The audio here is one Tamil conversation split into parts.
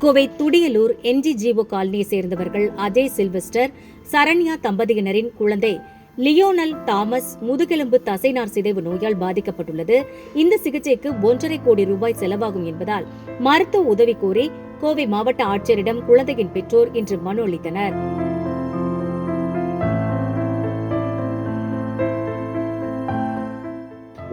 கோவை துடியலூர் NGGO காலனியை சேர்ந்தவர்கள் அஜய் சில்வஸ்டர், சரண்யா தம்பதியினரின் குழந்தை லியோனல் தாமஸ் முதுகெலும்பு தசைநார் சிதைவு நோயால் பாதிக்கப்பட்டுள்ளது. இந்த சிகிச்சைக்கு 1.5 கோடி ரூபாய் செலவாகும் என்பதால் மருத்துவ உதவி கோரி கோவை மாவட்ட ஆட்சியரிடம் குழந்தையின் பெற்றோர் இன்று மனு அளித்தனர்.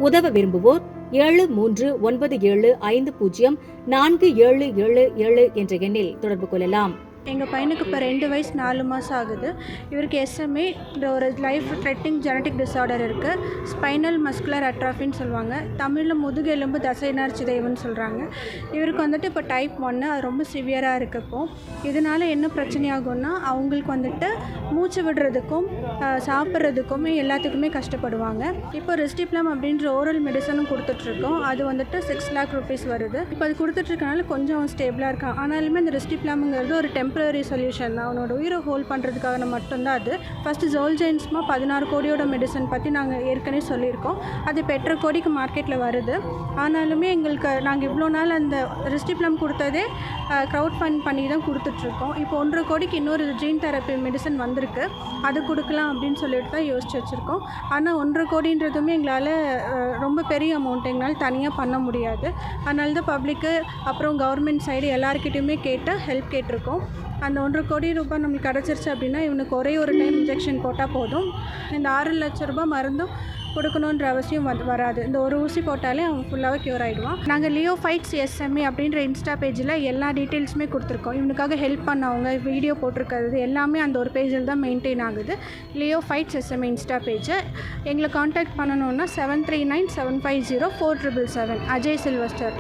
உதவ விரும்புவோர் 7397504777 என்ற எண்ணில் தொடர்பு கொள்ளலாம். எங்கள் பையனுக்கு இப்போ 2 வயசு 4 மாதம் ஆகுது. இவருக்கு SMA ஒரு லைஃப் த்ரெட்டிங் ஜெனட்டிக் டிஸார்டர் இருக்குது. ஸ்பைனல் மஸ்குலர் அட்ராஃபின்னு சொல்லுவாங்க. தமிழில் முதுகெலும்பு தசைநார் சிதைவுன்னு சொல்கிறாங்க. இவருக்கு வந்துட்டு இப்போ டைப் 1 அது ரொம்ப சிவியராக இருக்குது. இதனால் என்ன பிரச்சனை ஆகும்னா அவங்களுக்கு வந்துட்டு மூச்சு விடுறதுக்கும் சாப்பிட்றதுக்குமே எல்லாத்துக்குமே கஷ்டப்படுவாங்க. இப்போ ரெஸ்டிப்ளம் அப்படின்ற ஓரல் மெடிசனும் கொடுத்துட்ருக்கோம். அது வந்துட்டு 6 lakh rupees வருது. இப்போ அது கொடுத்துட்ருக்கனால கொஞ்சம் ஸ்டேபிளாக இருக்கான். ஆனாலுமே அந்த ரெஸ்டிப்ளம்ங்கிறது ஒரு டெம்பரரி சொல்யூஷன் தான். அவனோட உயிரை ஹோல்ட் பண்ணுறதுக்காக மட்டும்தான் அது. ஃபஸ்ட்டு ஜோல்ஜென்ஸ்மா 16 கோடியோட மெடிசன் பற்றி நாங்கள் ஏற்கனவே சொல்லியிருக்கோம். அது இப்போ 8.5 கோடிக்கு மார்க்கெட்டில் வருது. ஆனாலுமே எங்களுக்கு நாங்கள் இவ்வளோ நாள் அந்த ரெஸ்டிப்ளம் கொடுத்ததே க்ரௌட் ஃபண்ட் பண்ணி தான் கொடுத்துட்ருக்கோம். இப்போ 1.5 கோடிக்கு இன்னொரு ஜீன் தெரப்பி மெடிசன் வந்திருக்கு. அது கொடுக்கலாம் அப்படின்னு சொல்லிட்டு தான் யோசிச்சு வச்சுருக்கோம். ஆனால் 1.5 கோடின்றதுமே எங்களால் ரொம்ப பெரிய அமௌண்ட் எங்களால் தனியாக பண்ண முடியாது. அதனால தான் பப்ளிக்கு அப்புறம் கவர்மெண்ட் சைடு எல்லாருக்கிட்டையுமே கேட்டு ஹெல்ப் கேட்டிருக்கோம். அந்த 1.5 கோடி ரூபாய் நம்மளுக்கு கிடச்சிருச்சு அப்படின்னா இவனுக்கு ஒரே ஒரு டைம் இன்ஜெக்ஷன் போட்டால் போதும். இந்த 6 லட்ச ரூபாய் மருந்தும் கொடுக்கணுன்ற அவசியம் வராது. இந்த ஒரு ஊசி போட்டாலே அவன் ஃபுல்லாகவே க்யூர் ஆகிடுவான். நாங்கள் லியோ ஃபைட்ஸ் SMA அப்படின்ற இன்ஸ்டா பேஜில் எல்லா டீட்டெயில்ஸுமே கொடுத்துருக்கோம். இவனுக்காக ஹெல்ப் பண்ணவங்க வீடியோ போட்டிருக்கிறது எல்லாமே அந்த ஒரு பேஜில் தான் மெயின்டைன் ஆகுது. லியோ ஃபைட்ஸ் SMA இன்ஸ்டா பேஜை எங்களை காண்டாக்ட் பண்ணணுன்னா 7397504777 அஜய் சில்வஸ்டர்.